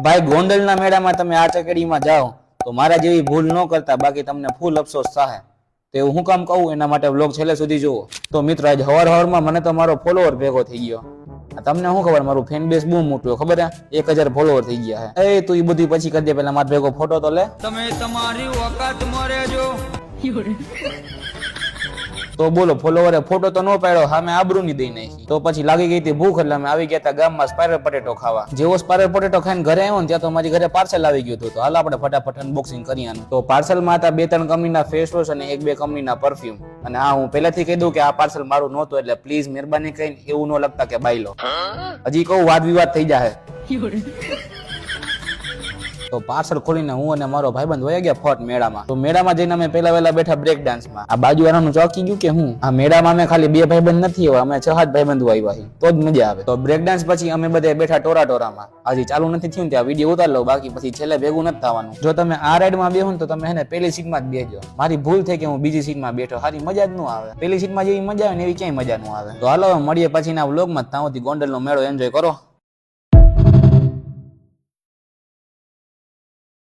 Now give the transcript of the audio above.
ભાઈ ગોંડલના મેળામાં તમે આ ચકેડીમાં જાઓ તો મારા જેવી ભૂલ ન કરતા, બાકી તમને ફૂલ અફસોસ થાય. તો એવું હું કામ કહું એના માટે વ્લોગ છેલ્લે સુધી જુઓ. તો મિત્રો આજ હવારમાં મને તો મારો ફોલોવર ભેગો થઈ ગયો. તમને શું ખબર, મારું ફેન બેઝ બહુ મોટું, ખબર હે 1000 ફોલોવર થઈ ગયા હે. એ તું એ બધી પછી કરી દે, પેલા મારો ભેગો ફોટો તો લે. તમે તમારી ઓકાતમાં રહેજો. તો બોલો, ફોલોવરે ફોટો તો નો પાડ્યો, સામે આબરૂ ની દઈ નાખી. તો પછી લાગી ગઈ હતી ભૂખ, એટલે અમે આવી ગયા હતા ગામમાં સ્પાયરલ પોટેટો ખાવા. જેવો સ્પાયરલ પોટેટો ખાઈને ઘરે આવ્યો ને ત્યાં તો મારી ઘરે પાર્સલ આવી ગયું હતું. તો હાલ આપણે ફટાફટ અનબોક્સિંગ કરી આનું. તો પાર્સલમાં હતા 2-3 કંપનીના ફેસ વોશ અને 1-2 કંપનીના પરફ્યુમ. અને હા, હું પહેલાથી કહી દઉં કે આ પાર્સલ મારું નહોતું, એટલે પ્લીઝ મહેરબાની કરીને એવું ન લગતા કે બાઈ લો. હજી કહું વાદ વિવાદ થઈ જાય. તો પાર્સલ ખોલીને હું અને મારો ભાઈબંધ વયા ગયા ફટ મેળામાં. તો મેળામાં જઈને અમે પહેલા વહેલા બેઠા બ્રેક ડાન્સમાં. આ બાજુવાળાનું ચોકી ગયું કે હું આ મેળામાં અમે ખાલી 2 ભાઈબંધ નથી આવ્યા, અમે 6 ભાઈબંધો આવ્યા છીએ, તો જ મજા આવે. તો બ્રેક ડાન્સ પછી અમે બધા બેઠા ટોરામાં. હજી ચાલુ નથી થયું ત્યાં વિડીયો ઉતાર લો, બાકી પછી છેલ્લે ભેગું નથી થવાનું. જો તમે આ રાઈડમાં બેહો ને તો તમે એને પહેલી સીટમાં જ બેસજો. મારી ભૂલ થઈ કે હું બીજી સીટમાં બેઠો, સારી મજા જ ન આવે. પહેલી સીટમાં જેવી મજા આવે ને એવી ક્યાંય મજા ન આવે. તો હાલો મળીએ પછીના વ્લોગમાં. ત્યાં સુધી ગોંડલનો મેળો એન્જોય કરો.